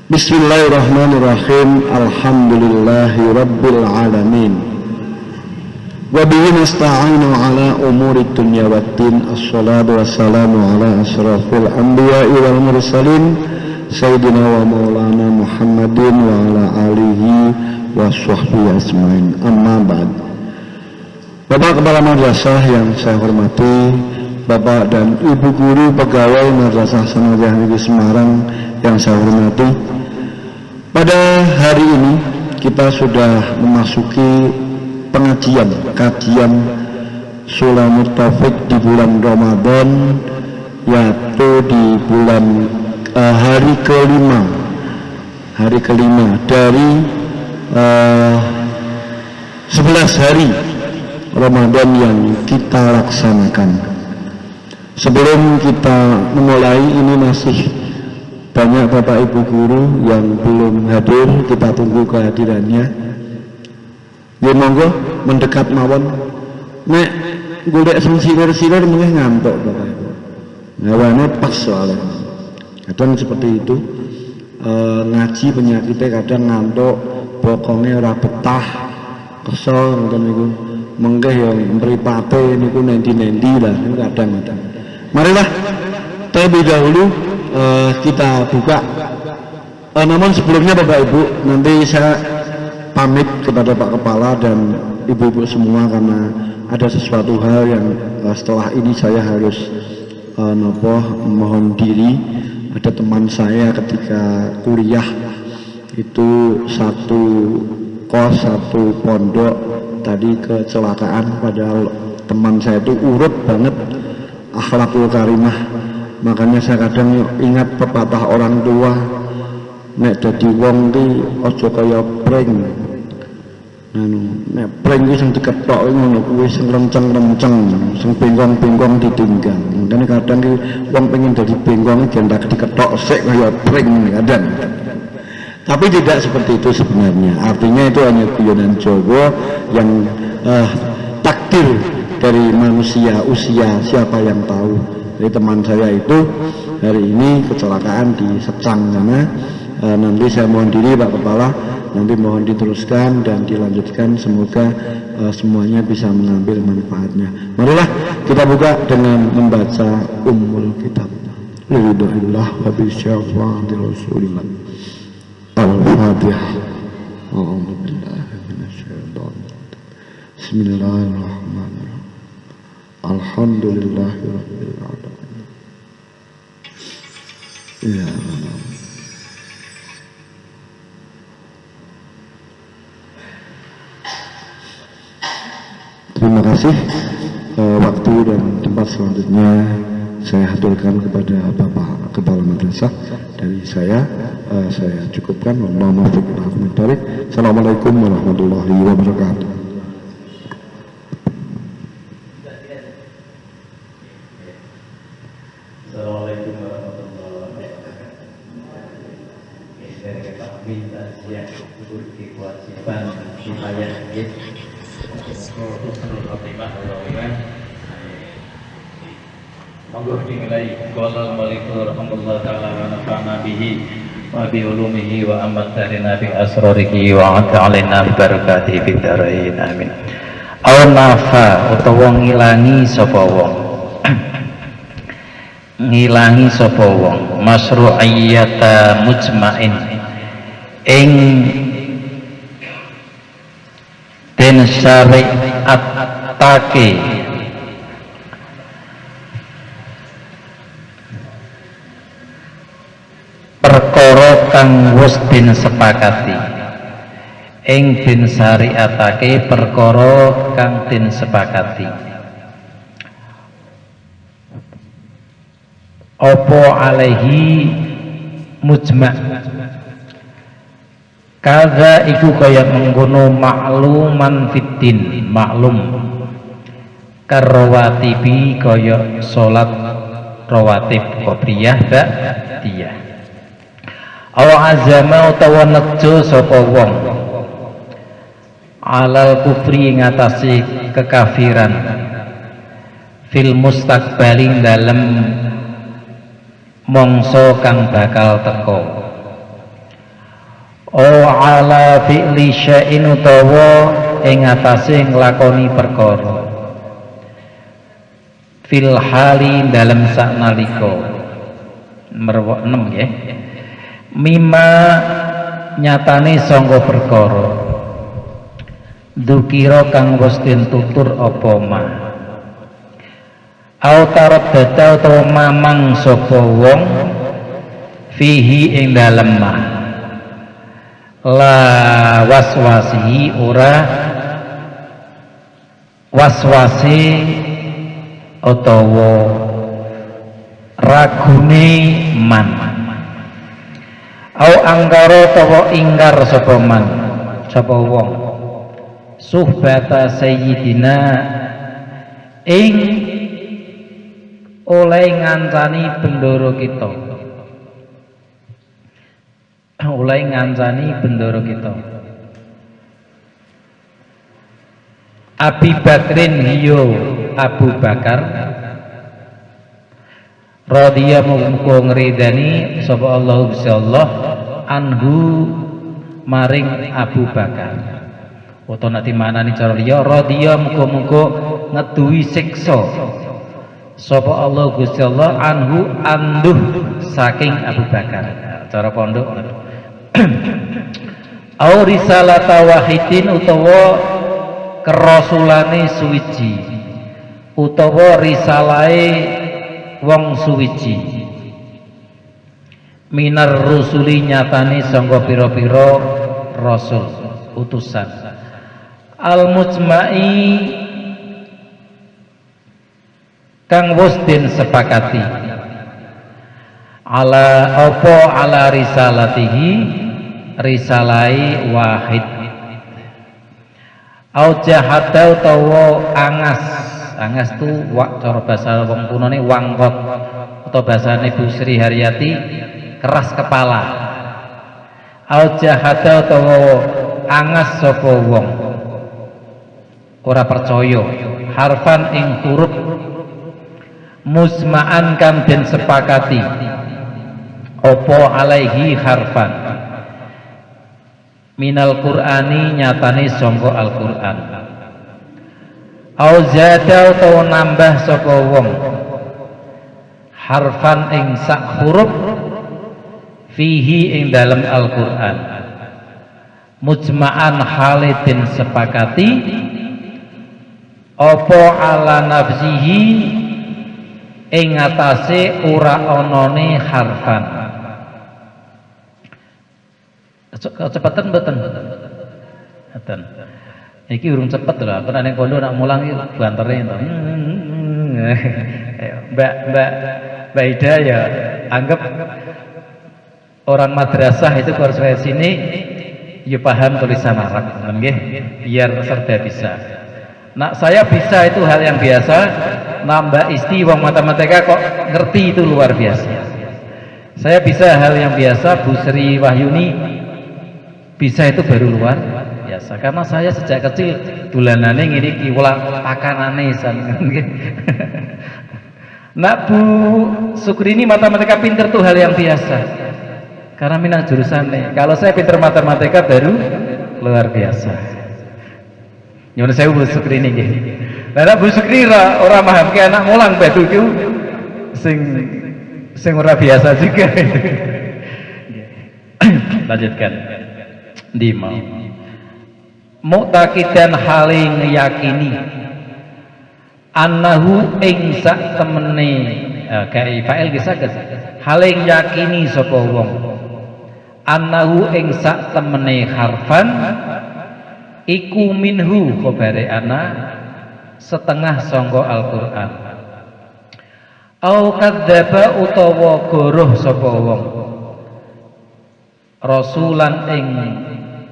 Bismillahirrahmanirrahim. Alhamdulillahi rabbil alamin. Wa bihi nasta'inu ala umuri dunya waddin. Assalatu wassalamu ala asrafil anbiya'i wal mursalin Sayyidina wa maulana Muhammadin wa ala alihi wa sahbihi asma'in. Amma ba'd. Bapak Kepala Madrasah yang saya hormati, Bapak dan Ibu Guru Pegawai Madrasah Sanawiyah Negeri Semarang yang saya hormati, pada hari ini kita sudah memasuki kajian Sulamul Taufik di bulan Ramadan, yaitu di bulan hari kelima dari 11 hari Ramadan yang kita laksanakan. Sebelum kita memulai, ini masih banyak Bapak Ibu Guru yang belum hadir, kita tunggu kehadirannya. Ya monggo mendekat mawon. Nek golek sing siler-siler mungkin ngantuk Bapak Ibu. Ngawane pas soalnya. Kadang seperti itu. Ngaji penyakitnya kadang ngantuk, bokongnya ora betah, kesel ngoten niku. Mengke ya mripate niku nendi-nendi lah kadang-kadang. Marilah terlebih dahulu kita buka. Namun sebelumnya Bapak Ibu, nanti saya pamit kepada Pak Kepala dan Ibu-Ibu semua karena ada sesuatu hal yang setelah ini saya harus mohon diri. Ada teman saya ketika kuliah itu satu kos, satu pondok, tadi kecelakaan, padahal teman saya itu urut banget akhlakul karimah. Makanya saya kadang ingat pepatah orang tua, nek dadi wong ki aja kaya pring. Nek pring ki sing dikethok ngono kuwi sing renceng-renceng, sing bengkong-bengkong ditinggal. Makanya kadang ki wong pengen dadi bengkong iki ndak dikethok sik kaya pring kadang. Tapi tidak seperti itu sebenarnya. Artinya itu hanya guyonan Jawa yang takdir dari manusia, usia siapa yang tahu. Jadi teman saya itu hari ini kecelakaan di Secang sana. Nanti saya mohon diri Pak Kepala, nanti mohon diteruskan dan dilanjutkan, semoga semuanya bisa mengambil manfaatnya. Marilah kita buka dengan membaca Ummul Kitab. Lillahi wa bisyafa'ati Rasulillah. Al-Fatihah. A'udzu billahi minasyaitonir rajim. Bismillahirrahmanirrahim. Alhamdulillahirabbil alamin. Ya Allah. Terima kasih. Waktu dan tempat selanjutnya saya haturkan kepada Bapak Kepala Madrasah. Dari saya cukupkan. Assalamualaikum warahmatullahi wabarakatuh. Monggo dimulai. Wassalamualaikum warahmatullahi taala wa nafa'ana bihi wa bi ulumihi wa amatana bi asrarihi wa ta'alina bi barakatihi fid dharain amin. Aw nafa utawa ngilangi sapa wong ngilangi sapa wong masru'iyata mujma'in ing den syariatake perkara kang wis den sepakati, ing den syariatake perkara kang den sepakati. Apa alaihi mujma' kaza iku kaya mengkono makluman fiddin, maklum karrawatibi kaya salat rawatib qobliyah ba'diyah. Aw azama utawa nejo sapa wong alal kufri ngatasi kekafiran fil mustaqbalin dalem mongso kang bakal teko ala fi'li syai'in utawa ing atase nglakoni perkara fil hali dalam saknalika merwa 6 nggih mimma nyatane sangga perkara dukira kang wis den tutur apa ma au taraddata utawa mamang sapa wong fihi ing dalem ma la waswasi ora waswasi utawa ragune man au angkara utawa ingkar sapa man sapa wong suhbata sayyidina ing oleh ngancani bendoro kita oleh ngancani bendoro kita Abi Bakrin hiyo Abu Bakar radhiyallahu muga ngridani sapa Allah Gusti Allah anhu maring Abu Bakar utawa nanti manani cara liya radhiya muga-muga ngeduwi siksa sapa Allah Gusti Allah anhu anduh saking Abu Bakar cara pondok au risalata wahidin utawa kerasulane suwiji utawa risalahe wong suwiji minar rusuli nyatane sangga pira-pira rasul utusan al mujma'i kang wis den sepakati ala apa ala risalatihi risalai wahid au jahada utawa angas tu cara bahasa wong kunone wangkot atau bahasane Bu Sri Haryati keras kepala au jahada utawa angas sapa wong ora percaya harfan ing huruf musma'an kang den sepakati apa alaihi harfan minal qur'ani nyatane sangka Al-Qur'an au zada utawa nambah sapa wong harfan ing sak huruf fihi ing dalam Al-Qur'an mujma'an halidin sepakati apa ala nafsihi ing atase ora onone harfan kecepatan mboten mboten iki urung cepet lho aku nek kondo nak mulang iki bantere to Mbak Ida ya anggap orang madrasah itu harus kayak sini ya paham tulisan Arab nggih biar serba bisa. Nah saya bisa itu hal yang biasa, nambah isti wong matematika kok ngerti itu luar biasa. Saya bisa hal yang biasa, Bu Sri Wahyuni bisa itu baru luar biasa. Karena saya sejak kecil dulanane ngene iki ulang pakanane san. Nah Bu Sukri ini matematika pinter tuh hal yang biasa. Karena minang jurusannya. Kalau saya pinter matematika baru luar biasa. Nyuwun sewu Bu Sukri niki. Lah Bu Sukri ora mahamke anak mulang badu iku sing ora biasa juga. Lanjutkan. Ndi mau. Mu'taqidan hale yakini annahu ing sak temene kae fa'il ki saged hale yakini sapa wong annahu ing sak temene harfan iku minhu khabare ana setengah sangka Al-Qur'an au kadzdzaba utawa goroh sapa wong rasulan ing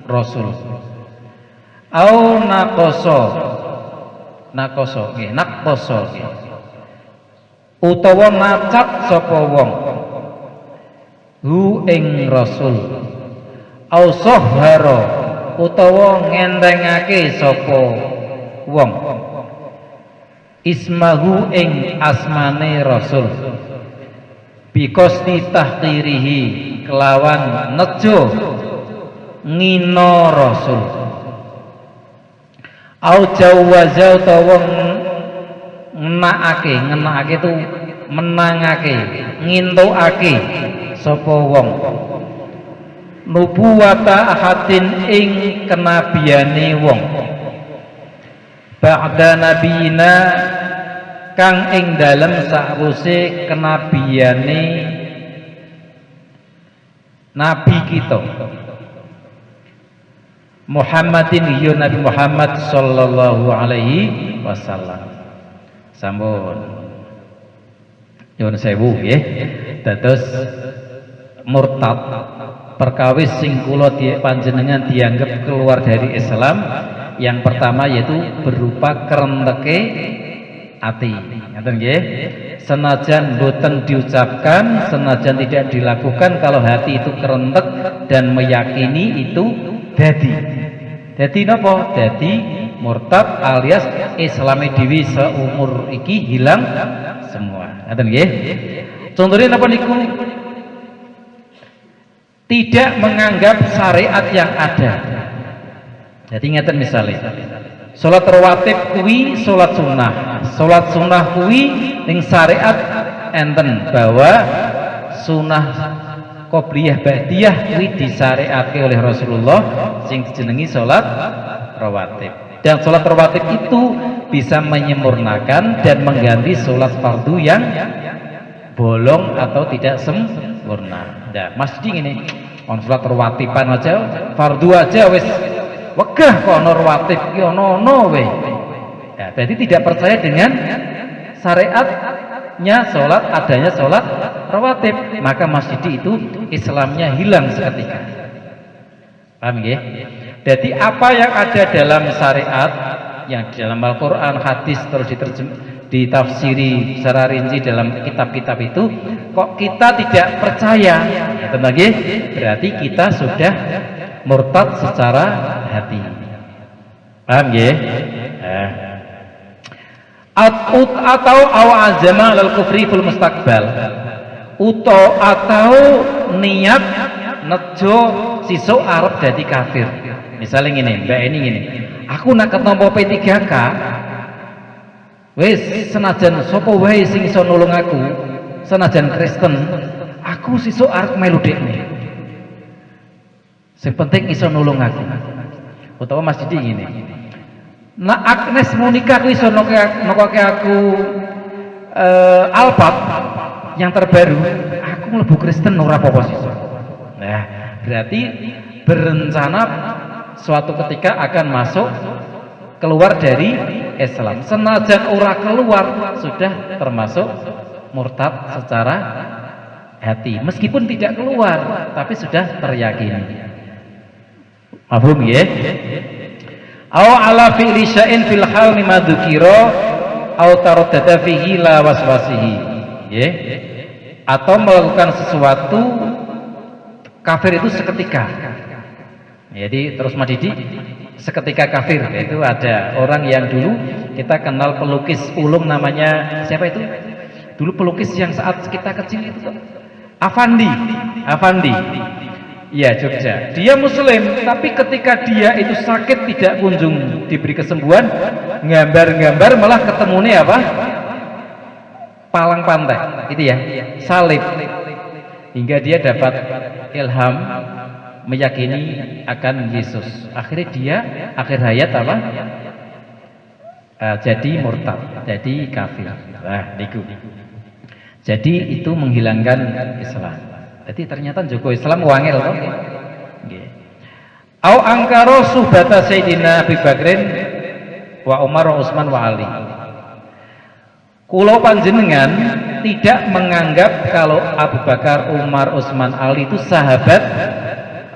rasul au naqasa nggih naqasa utawa macat sapa wong hu ing rasul au sahhara utawa ngendengake sapa wong ismahu ing asmane rasul bikosti tahqirihi kelawan nejo ngino Rasul. Au jawaza utawa ngenakake itu menangake, ngintukake sapa wong nubuwata ahadin ing kenabiane wong ba'da nabiyina kang ing dalem sakwuse kenabiane nabi kita Muhammadin ya Nabi Muhammad sallallahu alaihi wasallam. Sampun nyuwun sewu nggih. Dados murtad perkawis sing kula panjenengan dianggap keluar dari Islam, yang pertama yaitu berupa kerenteke ati. Ngoten nggih. Senajan boten diucapkan, senajan tidak dilakukan, kalau hati itu kerentek dan meyakini itu dadi napa? Dadi murtad alias Islami dewi seumur iki hilang semua. Ngoten nggih. Contohnya napa niku? Tidak menganggap syariat yang ada. Jadi ngeten misalnya, salat rawatib kuwi salat sunnah. Salat sunnah kuwi ning syariat enten bahwa sunnah qobliyah ba'diyah kuwi disyariatke oleh Rasulullah sing dijenengi salat rawatib. Dan salat rawatib itu bisa menyempurnakan dan mengganti salat fardu yang bolong atau tidak sempurna. Nah, masjid ini on salat rawatiban aja, fardu aja wis wegah kok ana rawatib ki ono we. Nah, berarti tidak percaya dengan syariatnya salat, adanya salat rawatib, maka masjid itu Islamnya hilang seketika. Paham nggih? Jadi apa yang ada dalam syariat, yang di dalam Al-Quran, hadis terus ditafsiri secara rinci dalam kitab-kitab itu, kok kita tidak percaya, berarti kita sudah murtad secara hati. Paham ya? Atau awazama lal kufri fil mustaqbal, atau niat nejo sisuk arep dadi kafir. Misalnya ngene, mbak ini ngene, aku nak ketompo P3K, wis senajan sapa wae sing iso nulung aku, senajan Kristen, aku sesuk arep melu dekne. Sing penting iso nulung aku. Utawa Mas Didi ngene. Nak Agnes Monica ku iso nokoke aku Alphard yang terbaru, aku mlebu Kristen ora apa-apa sesuk. Nah, berarti berencana suatu ketika akan masuk keluar dari Islam. Senajan ora keluar sudah termasuk murtad secara hati, meskipun tidak keluar tapi sudah teryakini. Mafhum ya? Aw ala fi'li syai'in fil hal mimma dzukira aw taraddada fihi la waswasihi. Ya. Atau melakukan sesuatu kafir itu seketika. Jadi terus Madidi seketika kafir. Itu ada orang yang dulu kita kenal pelukis ulung, namanya siapa itu? Dulu pelukis yang saat kita kecil itu Afandi. Iya, Jogja. Dia muslim, tapi ketika dia itu sakit tidak kunjung diberi kesembuhan, gambar-gambar malah ketemunya apa? Palang pantai, itu ya, salib. Hingga dia dapat ilham meyakini akan Yesus. Akhirnya dia akhir hayat apa? Jadi murtad, jadi kafir. Nah, niku. Jadi itu menghilangkan Islam. Jadi ternyata Joko Islam wangil toh. Nggih. Au angkaro suhbata Sayyidina Abi Bakrin wa Umar wa Utsman wa Ali. Kula panjenengan tidak menganggap kalau Abu Bakar, Umar, Utsman, Ali itu sahabat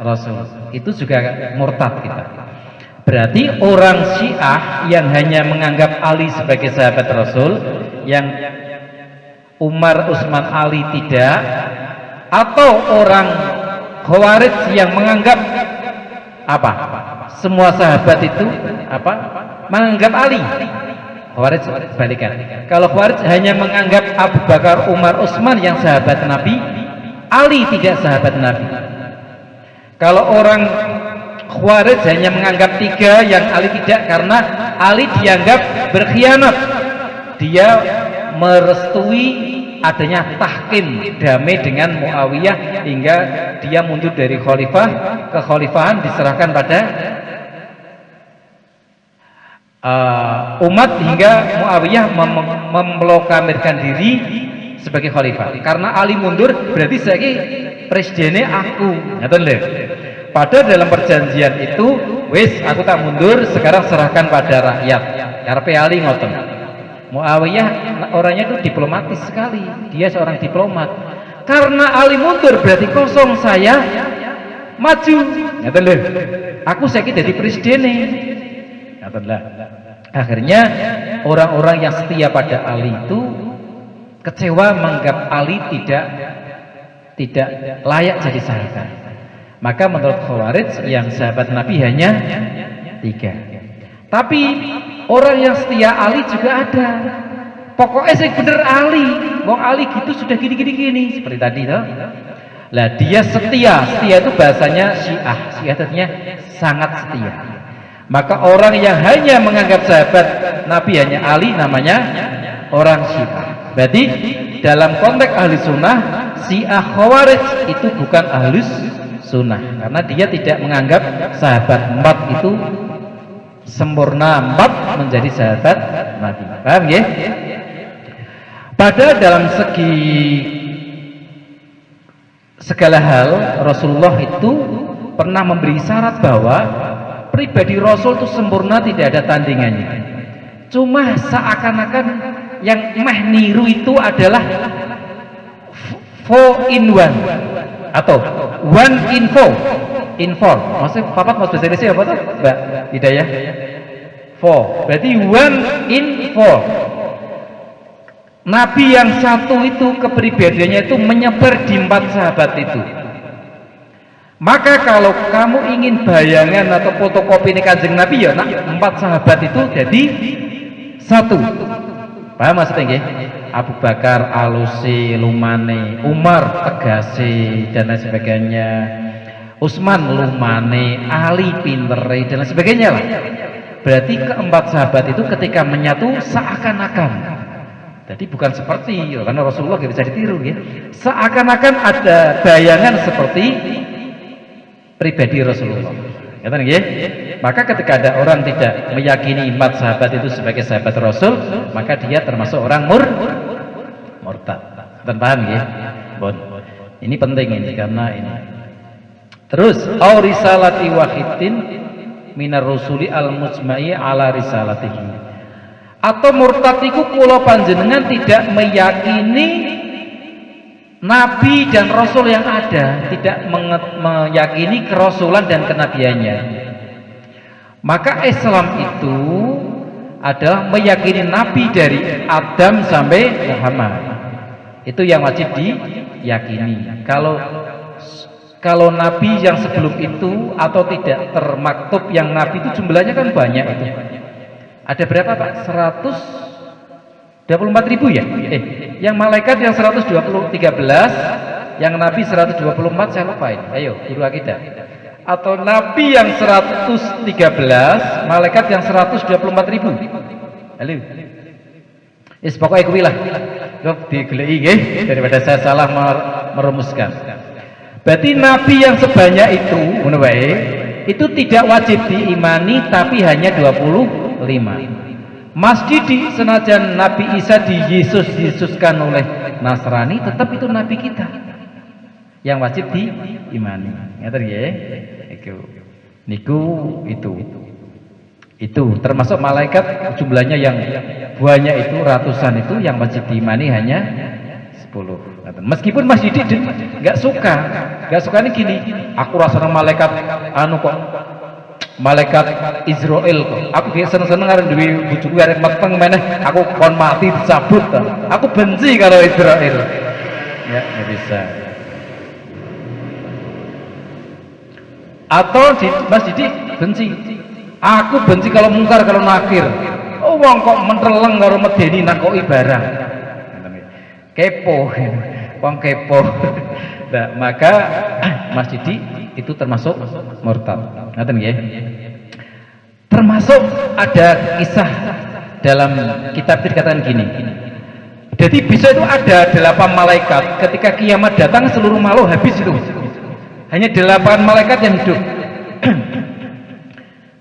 Rasul. Itu juga murtad kita. Berarti orang Syiah yang hanya menganggap Ali sebagai sahabat Rasul, yang Umar, Utsman, Ali tidak, atau orang Khawarij yang menganggap apa? Semua sahabat itu apa? Menganggap Ali. Khawarij balikan. Kalau Khawarij hanya menganggap Abu Bakar, Umar, Utsman yang sahabat Nabi, Ali tidak sahabat Nabi. Kalau orang Khawarij hanya menganggap 3, yang Ali tidak, karena Ali dianggap berkhianat. Dia merestui adanya tahkim damai dengan Muawiyah hingga dia mundur dari khalifah, kekhalifahan diserahkan pada umat hingga Muawiyah memproklamirkan diri sebagai khalifah. Karena Ali mundur berarti saya presidennya aku, ngoten lho. Padahal dalam perjanjian itu wis aku tak mundur, sekarang serahkan pada rakyat. Karepe Ali ngoten. Muawiyah orangnya itu diplomatis sekali, dia seorang diplomat. Karena Ali mundur berarti kosong, saya maju, ngoten lho. Aku saiki dadi presidennya. Ngoten lah. Akhirnya orang-orang yang setia pada Ali itu kecewa menganggap Ali tidak layak jadi sahabat. Maka menurut Khawarij yang sahabat Nabi hanya 3. Tapi orang yang setia Ali juga ada. Pokoknya sing bener Ali. Wong Ali gitu sudah gini seperti tadi toh. Lah dia setia. Setia itu bahasanya Syiah. Syiah artinya sangat setia. Maka orang yang hanya menganggap sahabat Nabi hanya Ali namanya orang Syiah. Berarti dalam konteks ahli sunnah, Syiah Khawarij itu bukan ahlus sunnah, karena dia tidak menganggap sahabat 4 itu sempurna 4 menjadi sahabat Nabi. Paham ya? Padahal dalam segi segala hal Rasulullah itu pernah memberi syarat bahwa pribadi Rasul itu sempurna, tidak ada tandingannya. Cuma seakan-akan yang meh niru itu adalah 4 in 1 atau 1 in 4. In 4 maksudnya papat mas bahasa Indonesia apa tuh Mbak Hidayah? 4 berarti 1 in 4. Nabi yang satu itu kepribadiannya itu menyebar di 4 sahabat itu. Maka kalau kamu ingin bayangan atau fotokopi ini Kanjeng Nabi ya, 4 sahabat itu jadi 1. Paham maksudnya nggih? Abu Bakar Alusi Lumane, Umar Tegasi dan lain sebagainya, Utsman Lumane, Ali Pintere dan lain sebagainya lah. Berarti keempat sahabat itu ketika menyatu seakan-akan, jadi bukan seperti, karena Rasulullah tidak bisa ditiru ya, seakan-akan ada bayangan seperti pribadi Rasulullah. Ngerti nggih? Maka ketika ada orang tidak meyakini 4 sahabat itu sebagai sahabat Rasul, maka dia termasuk orang murtad. Dan paham nggih? Bon. Ini penting ini karena ini. Terus au risalati wahidin minar rusuli al mujma'i ala risalatihi. Atau murtad iku kula panjenengan tidak meyakini Nabi dan Rasul yang ada, tidak meyakini kerasulan dan kenabiannya. Maka Islam itu adalah meyakini Nabi dari Adam sampai Muhammad. Itu yang wajib diyakini. Kalau Nabi yang sebelum itu atau tidak termaktub yang Nabi itu jumlahnya kan banyak itu. Ada berapa Pak? 124.000 ya? Yang malaikat yang 113, yang Nabi 124 saya lupain. Ayo, guru akidah. Atau Nabi yang 113, malaikat yang 124.000. Halo. Pokoknya kuwi lah. Kok digeleki nggih daripada saya salah merumuskan. Berarti Nabi yang sebanyak itu, ngono wae, itu tidak wajib diimani tapi hanya 25. Mas Didi, senajan Nabi Isa Yesuskan oleh Nasrani, tetap itu Nabi kita yang wajib diimani. Ngerti ya? Niku itu termasuk malaikat jumlahnya yang banyak itu ratusan itu yang wajib diimani hanya 10. Meskipun Mas Didi nggak suka ini gini, aku rasanya malaikat kok malaikat Israel kok. Aku gak seneng-seneng arep duwe bojoku arep meteng meneh, aku kon mati dicabut to. Aku benci kalau Israel. Ya, nggak bisa. Atau Mas Didi benci. Aku benci kalau mungkar, kalau nakir. Oh, wong kok menteleng karo medeni nakoki barang. Kepo. Wong kepo. Nah, maka Mas Didi itu termasuk murtad. Ngaten nggih. Termasuk ada kisah dalam kitab dikatakan gini. Jadi besok itu ada 8 malaikat. Ketika kiamat datang seluruh makhluk habis itu. Hanya 8 malaikat yang hidup.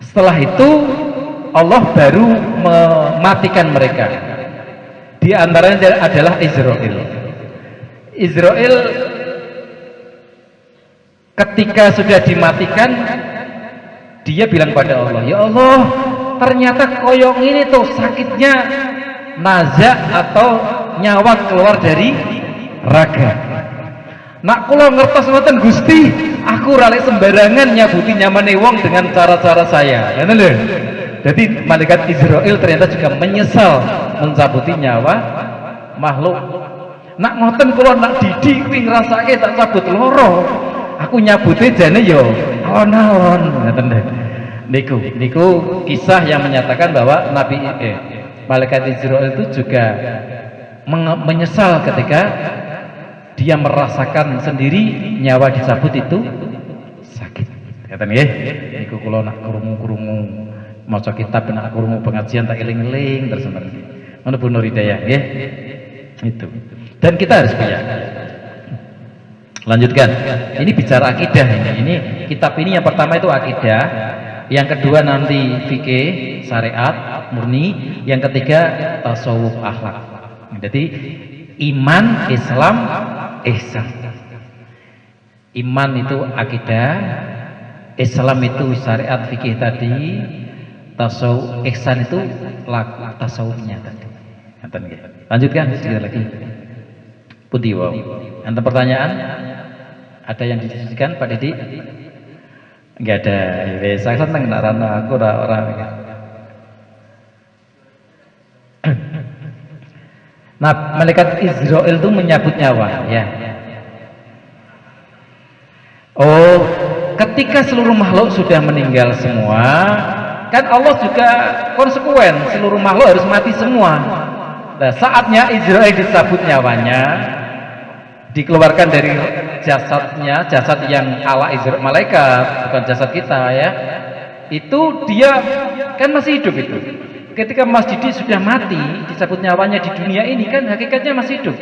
Setelah itu Allah baru mematikan mereka. Di antaranya adalah Israel. Israel ketika sudah dimatikan, dia bilang pada Allah, ya Allah, ternyata koyong ini tuh sakitnya nazak atau nyawa keluar dari raga. Nak kula ngertos ngoten Gusti, aku rale sembarangan nyabuti nyamane wong dengan cara-cara saya. Ngoten lho. Jadi malaikat Israel ternyata juga menyesal mencabuti nyawa makhluk. Nak ngoten kula nak didik kuwi ngrasake tak cabut loro. Aku nyabuti jane yo alon-alon. Ngoten lho. Niku kisah yang menyatakan bahwa malaikat Israel itu juga menyesal ketika dia merasakan sendiri nyawa dicabut itu sakit. Kata nggih, niku kula nak krungu-krungu maca kitab, nak krungu pengajian tak eling-eling terus ngoten. Ngono Bu Nur Hidayah nggih. Itu. Dan kita harus punya. Lanjutkan. Ini bicara akidah ini. Ini kitab ini yang pertama itu akidah, yang kedua nanti fikih, syariat, murni, yang ketiga tasawuf akhlak. Jadi iman, Islam, ihsan. Iman itu akidah, Islam itu syariat fikih tadi, tasawuf, ihsan itu laku tasawufnya tadi. Lanjutkan sedikit lagi. Pundi wae. Ada pertanyaan? Ada yang didiskusikan Pak Didi? Enggak ada. Saya seneng nak rana aku orang. Nah, malaikat Israel itu menyabut nyawa, ya. Oh, ketika seluruh makhluk sudah meninggal semua, kan Allah juga konsekuen, seluruh makhluk harus mati semua. Nah, saatnya Israel dicabut nyawanya, dikeluarkan dari jasadnya, jasad yang ala Israel malaikat, bukan jasad kita ya. Itu dia kan masih hidup itu. Ketika Mas Didi sudah mati, dicabut nyawanya di dunia ini kan hakikatnya masih hidup.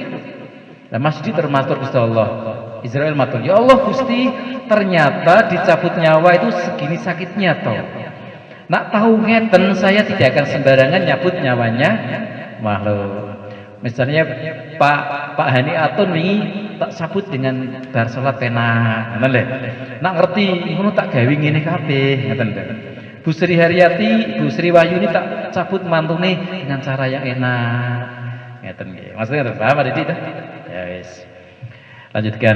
Nah, Mas Didi termasuk Gusti Allah. Israel matur, ya Allah Gusti, ternyata dicabut nyawa itu segini sakitnya toh. Nak tahu ngeten saya tidak akan sembarangan nyabut nyawanya makhluk. Misalnya Pak Hani Atun wingi tak sabut dengan bar salat penak, ngoten lho. Nak ngerti ngono tak gawe ngene kabeh, ngoten lho. Bu Sri Haryati, Bu Sri Wahyuni tak cabut mantune dengan cara yang enak. Ngeten nggih. Maksudnya paham Didi ta? Ya wis. Lanjutkan.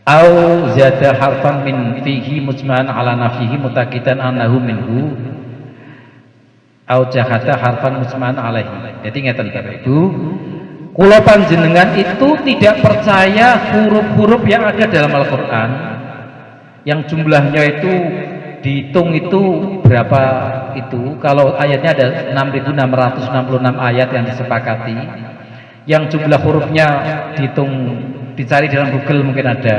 Au zada harfan min fihi mujma'an ala nafihi mutaqidan annahu minhu. Au jahada harfan mujma'an alaihi. Jadi ngeten Bapak Ibu, kula panjenengan itu tidak percaya huruf-huruf yang ada dalam Al-Qur'an yang jumlahnya itu dihitung itu berapa itu. Kalau ayatnya ada 6.666 ayat yang disepakati, yang jumlah hurufnya dihitung, dicari dalam Google mungkin ada.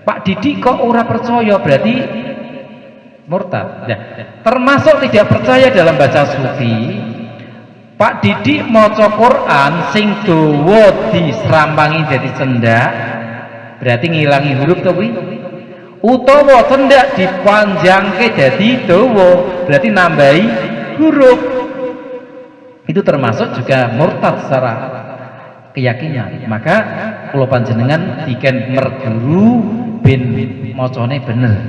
Pak Didi kok ora percaya, berarti murtad. Nah, termasuk tidak percaya dalam baca sufi. Pak Didi maca Quran sing dawa diserampangi jadi cendak, berarti ngilangi huruf to kuwi. Utawa cendak dipanjangke jadi dawa, berarti nambahi huruf. Itu termasuk juga murtad secara keyakinan. Maka kula panjenengan diken merguru ben macane bener.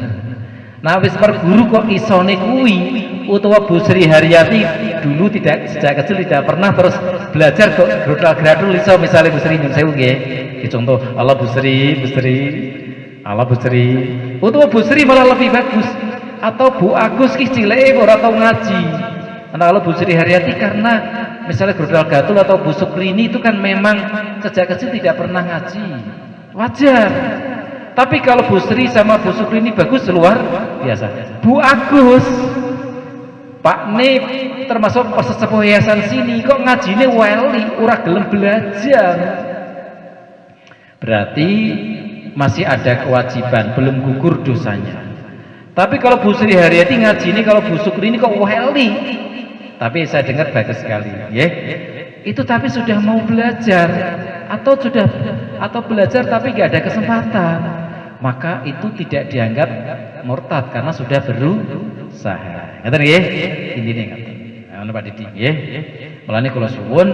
Nah wis merguru kok isone kuwi, utawa Bu Sri Haryati dulu tidak, sejak kecil tidak pernah terus belajar kok gradul iso, misalnya Bu Sri nyun sewu nggih. Contoh Allah Bu Sri Allah Bu Sri, utawa Bu Sri malah lebih bagus, atau Bu Agus ki cileke ora tau ngaji. Nah, kalau Bu Sri Haryati karena misalnya Grodal Gatul atau Bu Sukrini itu kan memang sejak kecil tidak pernah ngaji, wajar. Tapi kalau Bu Sri sama Bu Sukrini bagus luar biasa. Bu Agus, Pak Nip termasuk sesepuh yayasan sini kok ngajine weli, ora gelem belajar. Berarti masih ada kewajiban, belum gugur dosanya. Tapi kalau Bu Sri Haryati ngaji ini, kalau Bu Sukri ini kok wali. Tapi saya dengar bagus sekali, ya. Itu tapi sudah mau belajar atau belajar tapi nggak ada kesempatan, maka itu tidak dianggap murtad karena sudah berusaha. Ngaten nggih? Intine ngaten. Ana Pak Didi nggih. Mulane kula suwun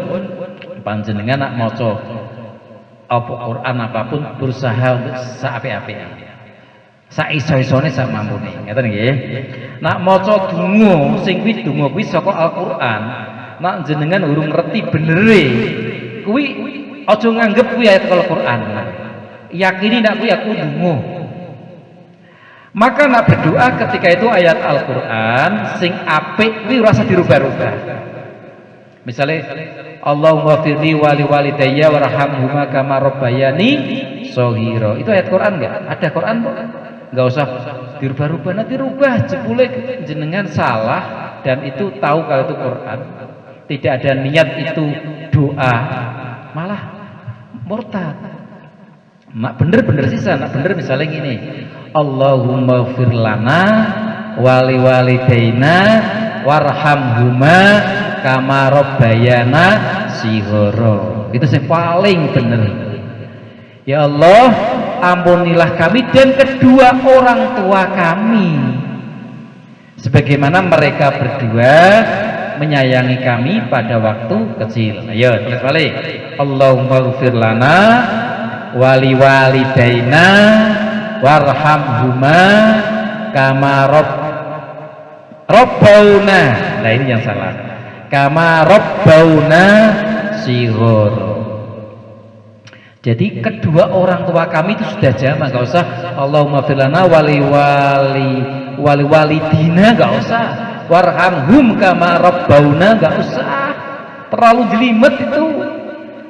panjenengan nak maca apa Quran apapun berusaha untuk saapik-apike. Sak iso-isone sak mampune. Ngaten nggih. Nak maca donga sing kuwi donga kuwi saka Al-Qur'an, nak jenengan urung ngerti benere kuwi aja nganggep kuwi ayat Al-Qur'an. Yakini nak kuwi aku donga. Maka nak berdoa ketika itu ayat Al-Qur'an sing apik kuwi ora usah dirubah-rubah. Misalnya Allahumma firli wali walidayya warhamhuma kama rabbayani shaghira. Itu ayat Quran enggak? Ada Quran kok. Enggak usah dirubah-rubah, nanti rubah jebule jenengan salah dan itu tahu kalau itu Quran. Tidak ada niat itu doa, malah murtad. Nak bener-bener sisa, nak bener misalnya gini. Allahumma ighfir lana wali walidaina warhamhuma kama rabbayana shighara. Itu yang paling bener. Ya Allah, ampunilah kami dan kedua orang tua kami sebagaimana mereka berdua menyayangi kami pada waktu kecil. Ayo tulis balik. Allahumma ighfir lana wali walidaina warhamhuma kama rabbauna. Nah ini yang salah. Kama rabbauna shighara. Jadi kedua orang tua kami itu sudah jamak, nggak usah Allahumma firlana wali walidina, nggak usah warhamhum kama rabbauna, nggak usah, terlalu jelimet itu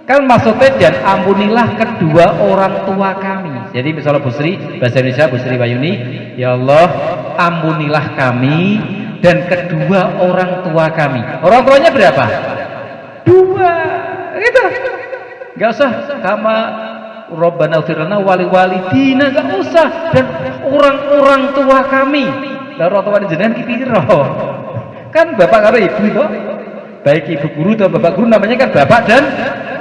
kan maksudnya. Dan ampunilah kedua orang tua kami. Jadi misalnya Bu Sri, bahasa Indonesia Bu Sri Wahyuni, ya Allah ampunilah kami dan kedua orang tua kami. Orang tuanya berapa? Dua, gitu. Gak usah kama Rabbana firlana wali walidina, gak usah. Dan orang-orang tua kami. Lah orang tua jenengan ki piro? Kan bapak karo ibu itu. Baik ibu guru atau bapak guru namanya kan bapak dan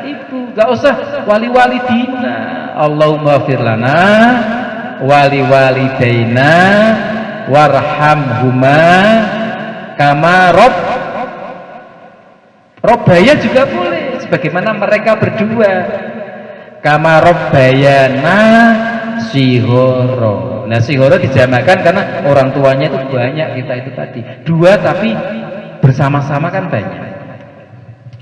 ibu. Gak usah wali walidina. Allahumma firlana wali walidaina warhamhuma kama Robbaya juga boleh. Sebagaimana mereka berdua kama rabbayana shighara. Nah shighara dijamakan karena orang tuanya itu banyak, kita itu tadi dua tapi bersama-sama kan banyak.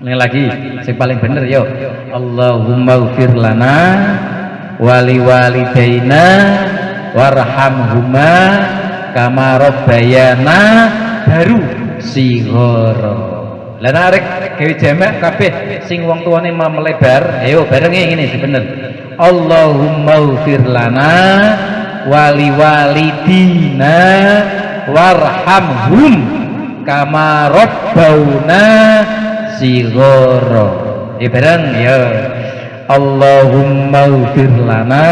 Ini lagi yang paling bener yo. Allahumma ighfir lana wali walidaina warhamhuma kama rabbayana baru shighara. Lah narek gawe jamak kabeh sing wong tuane melebar, ayo barenge ngene bener. Allahumma ighfir lana wali walidina warhamhum kama rabbauna shighara. Bareng ya. Allahumma ighfir lana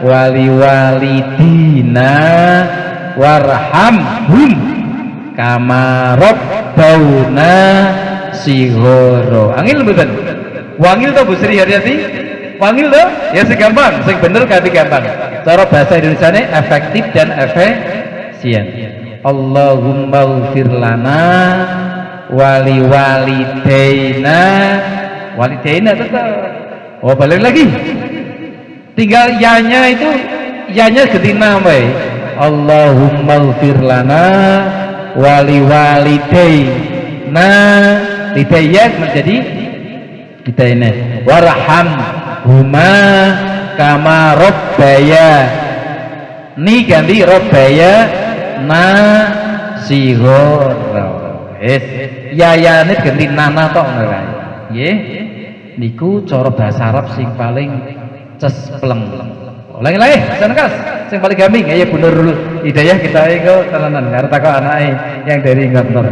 wali walidina warhamhum kama rabbauna shighara. Angil mboten? Wangil to Bu Sri Haryati? Wangil to? Ya sing gampang, sing bener ganti gampang. Cara bahasa Indonesiane efektif dan efisien. Allahumma ighfir lana wali walidaina. Walidaina tetap. Oh, balik lagi. Tinggal yanya itu yanya ganti nama. Allahumma ighfir lana wali walidaina, hidayat menjadi hidayna warhamhuma kama rabbaya ni ganti rabbaya na shighara. Yayane ganti nana tok nggih. Niku cara bahasa Arab sing paling cespleng. Ulangi senekas sing paling gampang ya Bu Nurul Hidayah kita iku tenanan arep takok anake yang dari Ngontor.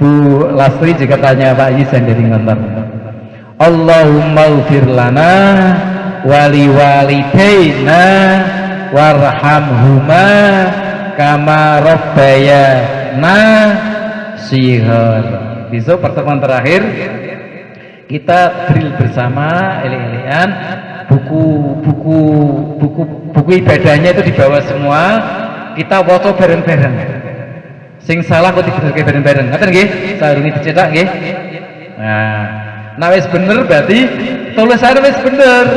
Bu Lastri juga tanya Pak Yis yang dari Ngontor. Allahumma ighfir lana wali walidaina warhamhuma kama rabbayana shighar. Besok pertemuan terakhir kita drill bersama elek-elekan, buku ibadahnya itu dibawa semua, kita foto bareng-bareng. Sing salah kok dibenerke bareng-bareng. Ngoten nggih? Sarungi dicetak nggih. Nah wis bener berarti tulisannya wis bener.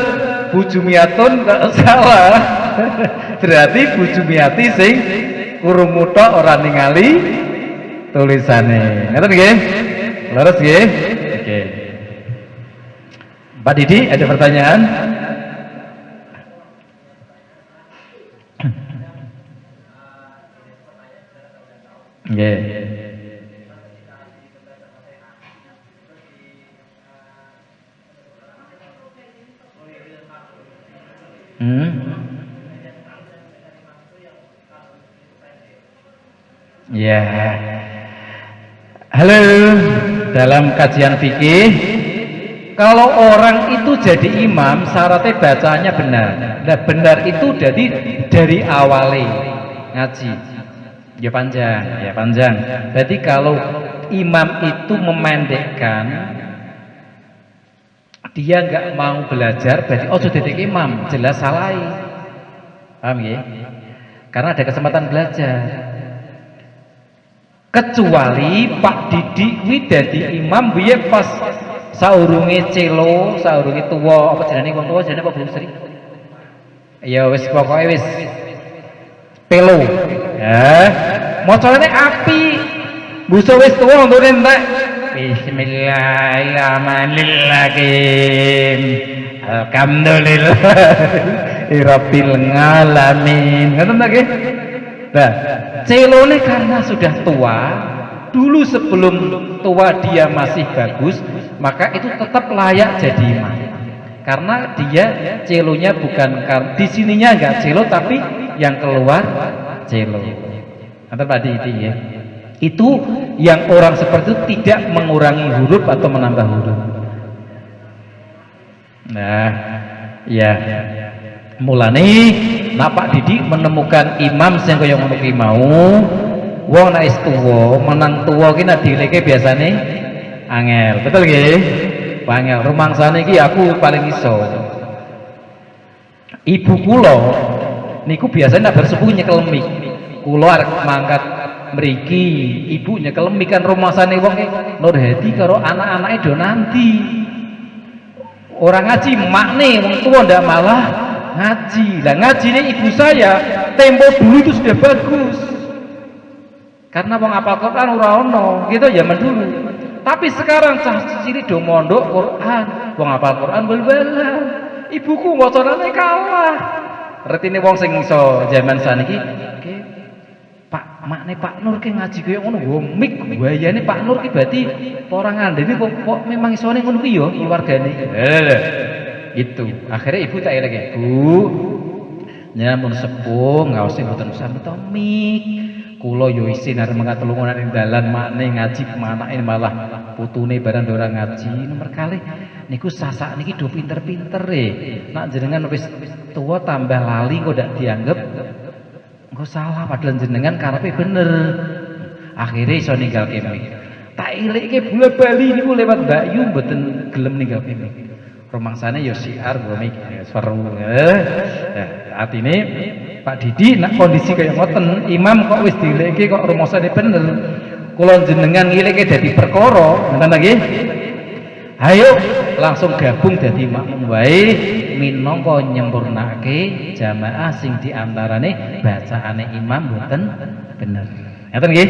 Bu Jumiatun gak salah. Berarti Bu Jumiati sing krungu tok ora ningali tulisane. Ngoten nggih? Leres nggih? Oke. Pak Didi ada pertanyaan? Nggih. Ya. Halo, dalam kajian fikih kalau orang itu jadi imam syaratnya bacaannya benar. Nah, benar itu jadi dari awalnya ngaji. Ya panjang. Berarti kalau imam itu memendekkan, dia nggak mau belajar, berarti sudah jadi imam, jelas salah. Paham ya? Karena ada kesempatan belajar. Kecuali Pak Didi kuwi dadi imam biyen pas saurunge celo, saurunge tuwa, apa jenenge wong tuwa jenenge apa Bu Sri? Ya wis pokoke wis pelo. Macane api. Buso wis tuwa ndone entek. Bismillahirrahmanirrahim. Alhamdulillahirabbil alamin. Ngoten ta nggih? Nah, celone karena sudah tua, dulu sebelum tua dia masih bagus, maka itu tetap layak jadi imam. Karena dia celonya bukan di sininya enggak celo tapi yang keluar celo. Nanti Pak Didi ya. Itu yang orang seperti itu tidak mengurangi huruf atau menambah huruf. Nah, ya. Mulane nak Pak Didi menemukan imam sing kaya ngono ki mau, wong nek wis tuwa, menang tuwa ki nek dileke biasane angel. Betul nggih? Angel. Rumangsane iki aku paling iso. Ibu kula niku biasanya nek bersepuh nyekel mik. Kula arep mangkat mriki, ibu nyekel mik kan rumangsane wong ki Nur Hadi karo anak-anake do nanti. Orang ngaji makne wong tuwa ndak malah ngaji. Lah ngaji ini ibu saya tempo dulu itu sudah bagus. Karena wong apal Quran ora ono, gitu zaman dulu. Tapi sekarang cah cilik do mondok Quran, wong apal Quran bal-balan. Ibuku wacanane kalah. Retine wong sing iso zaman saniki, Pak, makne Pak Nur ki ngaji kaya ngono, wong mik bayane Pak Nur ki berarti ora ngandeni kok memang isone ngono ki ya keluargane. Gitu. Akhirnya ibu tak elek, Bu, nyamun sepuh ngaosi mboten usah mik. Kula yo isin arep mengatulungan ing dalan makne ngaji manake malah putune barang ora ngaji. Nomor kali niku sasak niki do pinter-pinter nak jenengan wis tua tambah lali kok ndak dianggap engko salah padahal jenengan karepe bener. Akhirnya iso ninggal kene. Tak elekke bola bali niku lewat Mbak Yu mboten gelem ninggal kene. Rumangsane ya siar gomik seru. Artine Pak Didi nak kondisi kaya ngoten, imam kok wis dileke kok rumangsane bener. Kula jenengan ngileke dadi perkara, ngoten ta nggih? Ayo langsung gabung dadi makmum wae minangka nyempurnake jamaah sing diantarane bacaane imam mboten bener. Ngoten nggih?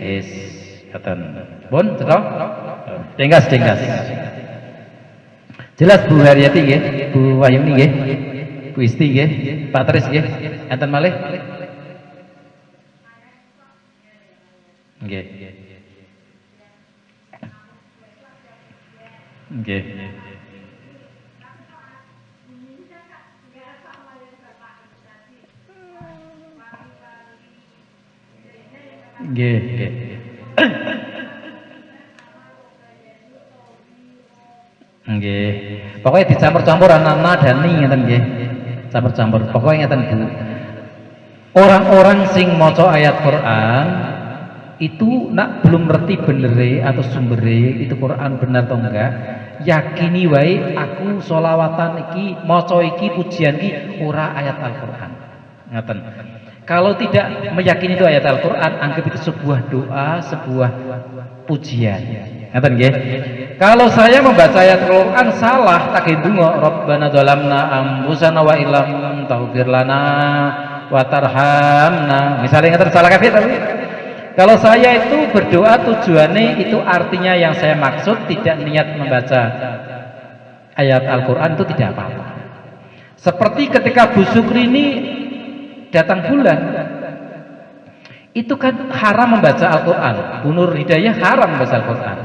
Wis ngoten. Pun cetha? Tenggas. Jelas Bu Haryati nggih, Bu Wayuni nggih, Bu Isti nggih, Pak Tris nggih, enten malih? Nggih. Nggih. Nggih. Nggih. Pokoknya dicampur-campur anak dan ni ngeten nggih. Campur-campur. Pokoknya ngeten Bu. Orang-orang sing maca ayat Quran itu nak belum ngerti benere atau sumbere itu Quran benar atau enggak, yakini wae aku sholawatan iki maca iki pujian iki ora ayat Al-Qur'an. Ngaten. Kalau tidak meyakini itu ayat Al-Qur'an, anggap itu sebuah doa, sebuah pujian. Ngaten nggih. Kalau saya membaca ayat Al-Qur'an salah tak ndonga Rabbana dzalamna anfusana wa illam taghfir lana wa tarhamna. Misalnya ngaten salah kabeh tapi kalau saya itu berdoa tujuannya itu artinya yang saya maksud tidak niat membaca ayat Al-Quran itu tidak apa-apa. Seperti ketika Bu Sukri ini datang bulan, itu kan haram membaca Al-Quran. Bu Nur Hidayah haram membaca Al-Quran.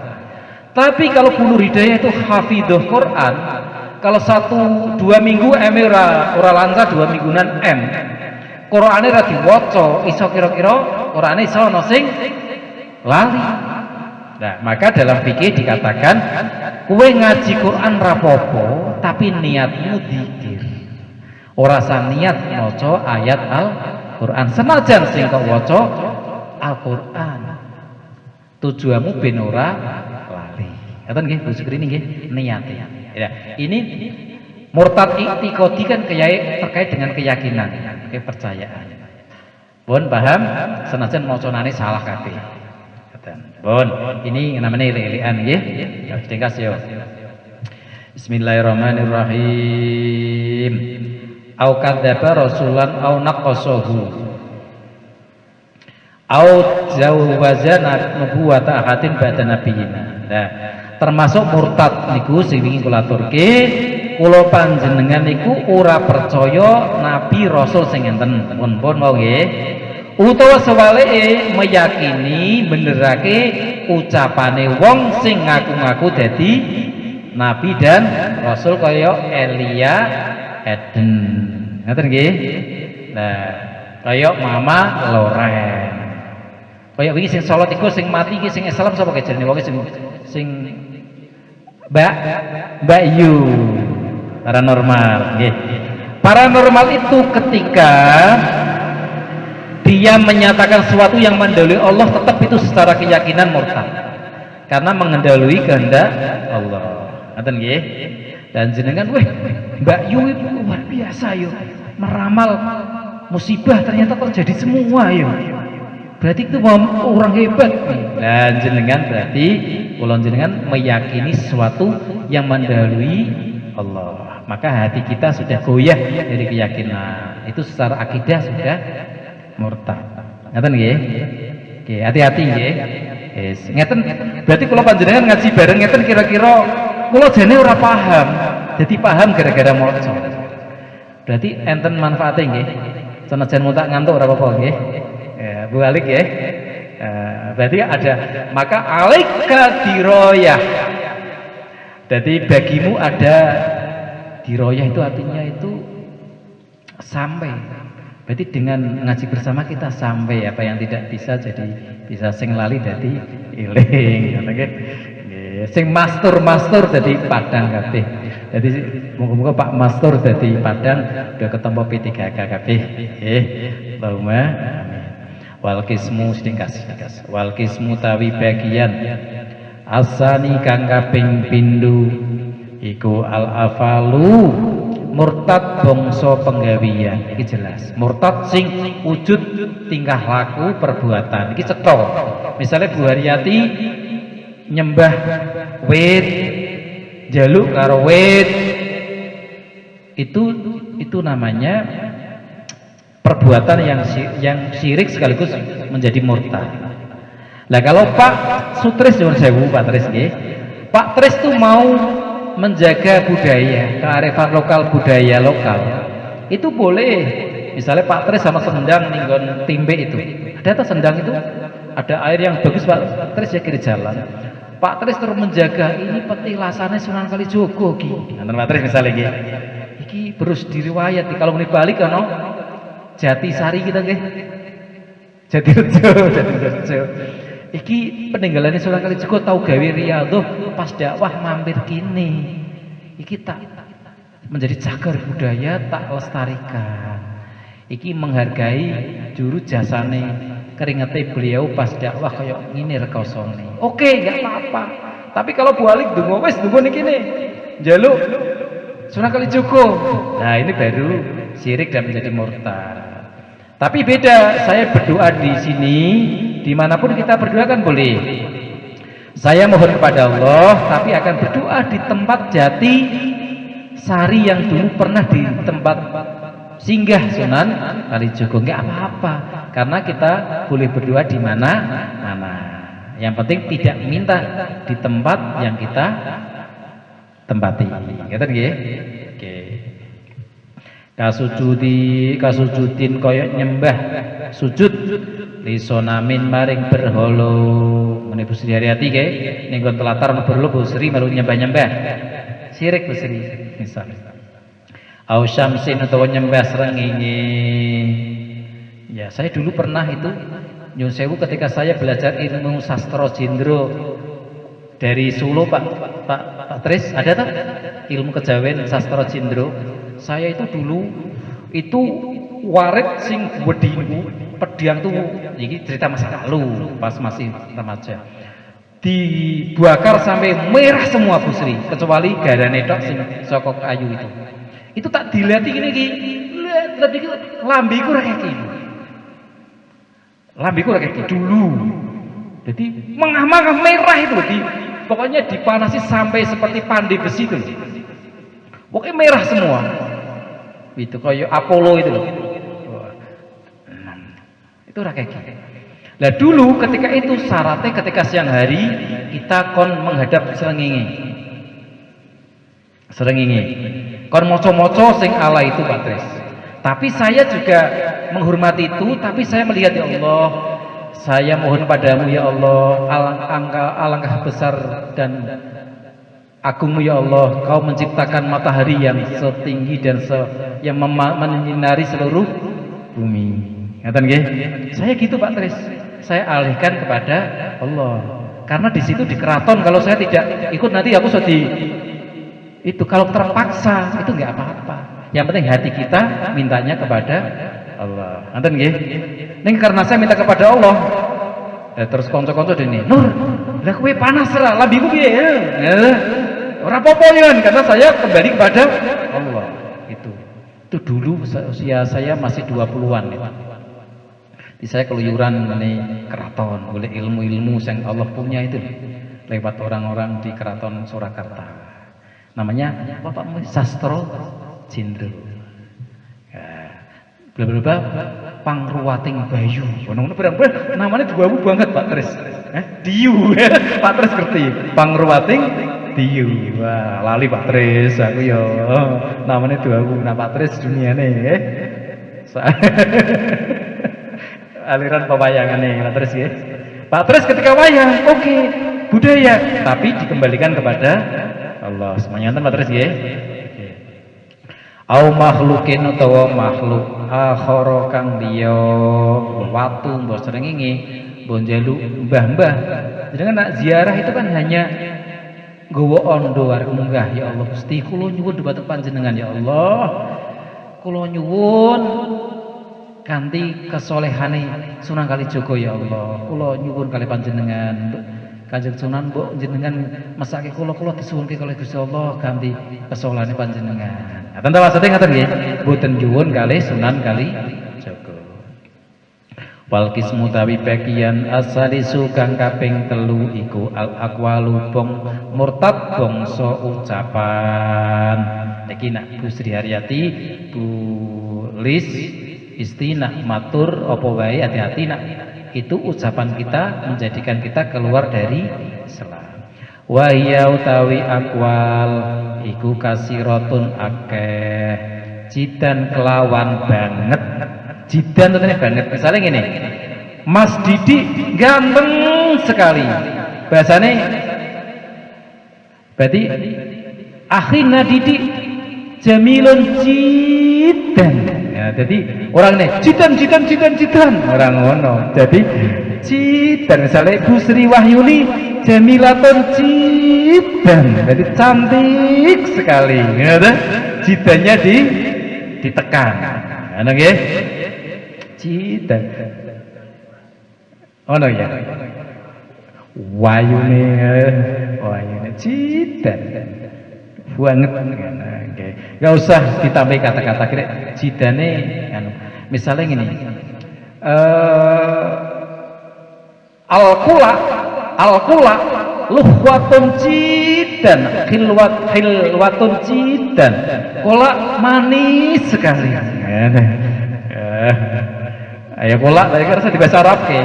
Tapi kalau Bu Nur Hidayah itu hafidhuh Quran, kalau 1-2 minggu ora lancar 2 mingguan Qur'ane ra diwaca, iso kira-kira Qur'ane iso ana sing lali. Nah, maka dalam fikih dikatakan kowe ngaji Quran ra apa-apa, tapi niatmu dzikir. Ora sa niat maca ayat Al-Qur'an. Senajan sing kok waca Al-Qur'an. Tujuanmu ben ora lali. Ngoten nggih Bu Sukri nggih niate. Ya, ini murtad i'tiqadi kan terkait dengan keyakinan, kepercayaan. Pun paham senajan macanane salah kabeh. Pun ini namanya ile-ilean nggih. Ya tingkas yo. Bismillahirrahmanirrahim. Au kadzdzaba rasulan au naqasahu. Au jawazana nubuwata ahadin ba'da nabiyina. Nah, termasuk murtad niku sing wingi kula aturke. Kula panjenengan niku ora percaya nabi rasul sing enten pun mau nggih utawa sewalike meyakini benerake ucapane wong sing ngaku-ngaku dadi nabi dan rasul kaya Elia Eden ngoten nggih. Nah kaya Mama Loren kaya wingi sing salat iku sing mati iki sing Islam sapa jenenge wong sing Mbak Yu paranormal. Paranormal itu ketika dia menyatakan sesuatu yang mendahului Allah, tetap itu secara keyakinan murtad karena mengendalui kehendak Allah. Ngoten nggih. Dan jenengan Mbak Yu itu luar biasa yo, meramal musibah ternyata terjadi semua yo. Berarti itu orang hebat. Dan jenengan berarti kula jenengan meyakini sesuatu yang mendahului Allah. Maka hati kita sudah goyah dari keyakinan. Itu secara akidah sudah murtad. Ngaten nggih? Oke, hati-hati nggih. Yes. Ngeten berarti kula panjenengan ngaji bareng ngeten kira-kira kula jane ora paham. Jadi paham gara-gara maca. Berarti enten manfaate nggih. Senajan mutak ngantuk ora apa-apa nggih. Ya, Bu Alik ya. Berarti ada maka alaika diroyah. Jadi bagimu ada diroyah itu artinya itu sampai. Berarti dengan ngaji bersama kita sampai apa yang tidak bisa jadi bisa sing lali dadi eling ngoten nggih. Sing mastur dadi padang kabeh. Jadi moga-moga Pak Mastur dadi padang udah ketemu P3K kabeh. Allahumma amin. Wal qismu sedingkas. Wal qismu tawi bagian asani kang kaping pindho iku al afalu murtad bangsa penggawian. Iki jelas murtad sing wujud tingkah laku perbuatan iki cetha. Misalnya Bu Haryati nyembah wit jaluk karo wit itu namanya perbuatan yang syirik sekaligus menjadi murtad. Nah kalau Pak Sutris nyuwun sewu Pak Tris nggih. Pak Tris tuh mau menjaga budaya, kearifan lokal budaya lokal. Itu boleh. Misalnya Pak Tris sama sendang ninggon timbe itu. Ada tuh sendang itu, ada air yang bagus Pak Tris ya kiri jalan. Pak Tris terus menjaga ini petilasannya Sunan Kalijogo ki. Nanti Pak Tris misalnya nggih. Iki terus diriwayat kalau ini balik kan Jatisari kita nggih. Jatirejo. Iki peninggalannya Sunan Kalijogo tahu gawe riyadhah pas dakwah mampir kini. iki tak menjadi cagar budaya, tak lestarikan. Iki menghargai juru jasane keringete beliau pas dakwah kayak ngene rekosone. Oke, enggak apa-apa. Tapi kalau balik donga wis donga niki ne. Njaluk Sunan Kalijogo. Nah, ini baru syirik dan menjadi murtad. Tapi beda, saya berdoa di sini, dimanapun kita berdoa kan boleh. Saya mohon kepada Allah, tapi akan berdoa di tempat jati sari yang dulu pernah di tempat singgah Sunan Kalijogo. Enggak apa-apa, karena kita boleh berdoa di mana-mana. Yang penting tidak minta di tempat yang kita tempati. Ngeten nggih? Oke. Kasujudin kaya nyembah sujud lisonamin maring berhala. Mene Bu Sri Haryati nggih ning nggon telatar berhala Bu Sri melu nyembah-nyembah. Syirik Bu Sri misal. Au syamsin utawa nyembah srengenge. Ya, saya dulu pernah itu nyun sewu ketika saya belajar ilmu sastra Jendro dari Solo Pak Tris, ada tak ilmu kejawen sastra Jendro? Saya itu dulu itu warit sing wedingku pedang tuh, ini cerita masa lalu pas masih remaja, dibakar sampai merah semua Bu Sri, kecuali garane tok sing saka kayu itu tak dilati gini lihat gitu, lambiku kayak gini, lambiku kayak gini dulu, jadi mengah-mengah merah itu pokoknya dipanasi sampai seperti pandai besi itu, pokoknya merah semua. Itu kayak Apollo itu loh. Itu rakyat. Lah dulu ketika itu syaratnya ketika siang hari kita kon menghadap serengenge. Kon moco-moco sing ala itu Pak Tris. Tapi saya juga menghormati itu, tapi saya melihat ya Allah, saya mohon padamu ya Allah, alangkah besar dan agungmu ya Allah, kau menciptakan matahari yang setinggi dan yang menyinari seluruh bumi. Ngaten nggih? Saya gitu Pak Tris. Saya alihkan kepada Allah. Karena di situ di keraton kalau saya tidak ikut nanti aku sedih. Itu kalau terpaksa itu enggak apa-apa. Yang penting hati kita mintanya kepada Allah. Ngaten nggih? Ning karena saya minta kepada Allah, terus kanca-kanca dene, "Nur, lah kowe panas ra, lambiku piye?" Ora apa-apa kan, karena saya kembali kepada Allah. Itu dulu usia saya masih 20-an ya. Di saya keluyuran mengenai keraton, oleh ilmu-ilmu yang Allah punya itu lewat orang-orang di keraton Surakarta. Namanya apa Pak? Sastro Jendro. Bla-bla Pangruwating Bayu. Ngono barang namanya duawu banget Pak Tris. Diyu. Pak Tris ngerti. Pangruwating Diyu. Wah, lali Pak Tris aku ya. Namanya duawu. Nah Pak Tris duniane nggih. Aliran pewayangan nih Pak Tris ya. Pak Tris ketika wayang, oke, budaya, tapi dikembalikan kepada Allah. Semuanya Pak Tris ya. Au makhlukin utawa makhluk akhara kang liya watu mbok srengenge mbok njaluk mbah-mbah. Jenengan nak ziarah itu kan hanya nggawa ondo arep munggah ya Allah Gusti kula nyuwun dhumateng panjenengan ya Allah. Kula nyuwun kanthi kesolehane Sunan Kalijogo ya Allah. Kula nyuwun kali panjenengan Kanjeng Sunan mbok jenengan mesake kula disuwunke kalih Gusti Allah kanthi kesolehane panjenengan. Nah, tentu maksudnya ngaten nggih, boten nyuwun kalih Sunan Kalijogo. Wal kismu tawi bagian asalisu kang kaping 3 iku al aqwalu bong murtad bangsa ucapan. Iki nak Bu Sri Haryati, Bu Lis Istina matur apa wae hati-hati nak itu ucapan kita menjadikan kita keluar dari Islam. Wa hiya utawi aqwal iku kasiratun akeh jidan kelawan banget jidan tentunya banget. Misalnya gini, Mas Didi ganteng sekali bahasanya berarti akhirnya Didi jamilun jidan ya, jadi orang nih jidan orang ngono jadi Cidan misalnya Bu Sri Wahyuni jamilatun cidan, jadi cantik sekali, gitu. Cidannya ditekan, ana nggih. Cidan. Oh no ya. Wayune cidan. Banget nggih. Enggak usah ditambahi kata-kata kira cidane anu. Misalnya gini. Al-kula luhwatun cidan, khilwatun cidan. Kolak manis sekali. Ayo kolak tadi kan saya di bahasa Arab ke.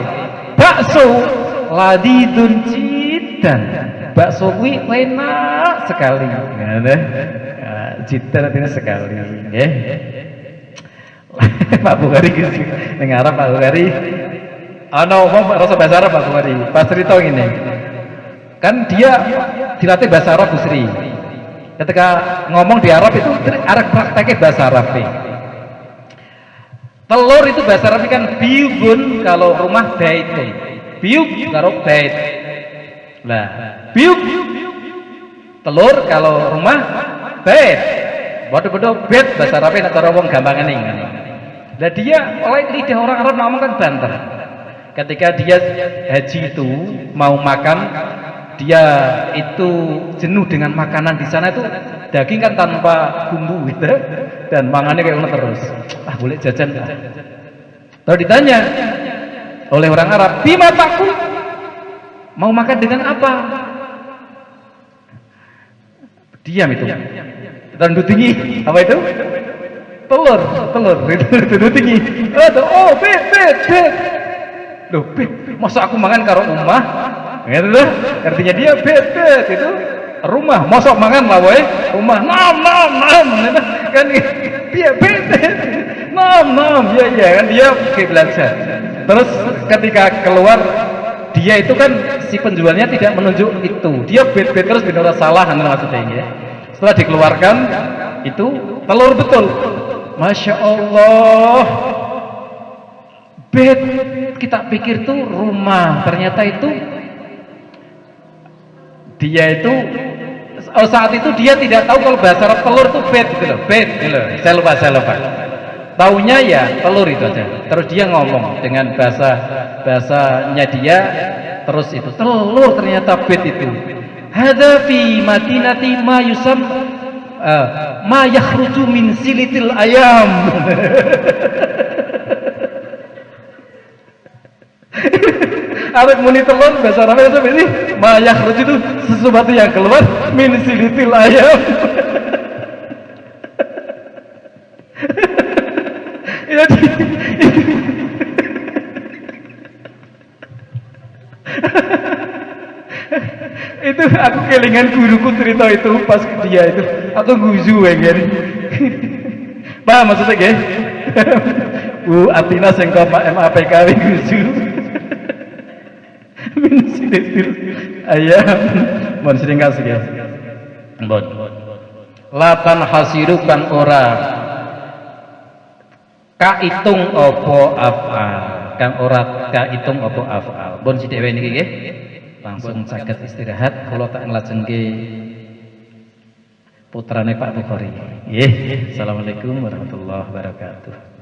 Bakso ladidun cidan. Bakso kuwi enak sekali. Cidan artinya sekali, nggih. Pak Bukhari ning Arab Pak Bukhari ana omong rasa bahasa Arab Pak Bukhari. Pas cerita ngene. Kan dia dilatih bahasa Arab Bu Sri. Ketika ngomong di Arab itu arek prakteknya bahasa Arab nih. Telur itu bahasa Arab kan biubun, kalau rumah baitun. Biub karo bait. Lah, biub telur, kalau rumah bait. Bodoh-bodoh bait bahasa Arabnya cara wong gampang ning. Lah dia oleh lidah orang Arab ngomong kan banter. Ketika dia haji itu mau makan, dia itu jenuh dengan makanan di sana itu daging kan tanpa bumbu gitu, dan mangannya kayak ngono terus. Ah boleh jajan. Lalu ditanya oleh orang Arab, bima takut, mau makan dengan apa? Diam itu. Tendu tinggi apa itu? Telur itu tinggi. Oh bet. Loh bet, masa aku makan karo umah? Gitu loh, artinya dia bet itu rumah, mosok mangan lah boy, rumah nam kan dia bet nam ya kan dia kayak belajar. Terus ketika keluar dia itu kan si penjualnya tidak menunjuk itu, dia bet terus benar salah maksudnya ya. Setelah dikeluarkan itu telur betul, masya Allah. Bet kita pikir tuh rumah, ternyata itu dia itu saat itu dia tidak tahu kalau bahasa Arab telur itu bet gitu loh, saya lupa taunya ya telur itu aja. Terus dia ngomong dengan bahasanya dia, terus itu telur ternyata bet itu. Hadza fi madinati ma yusam ma yakhruju min silitil ayam. Arek muni telur bahasa Arabnya seperti ini, mayak rujuk itu sesuatu yang keluar min silitil ayam. Itu aku kelingan guruku cerita itu pas dia itu, aku guzu kan. Paham maksudnya gak? Bu Atina sengkau MAPK guzu. Ayam mohon sering kasih ya bon latan hasirukan ora kaitung opo af'al kang ora kaitung opo af'al bon si dewe niki nggih langsung saged istirahat kula tak nglajengke putrane Pak Bukhari nggih. Assalamualaikum warahmatullahi wabarakatuh.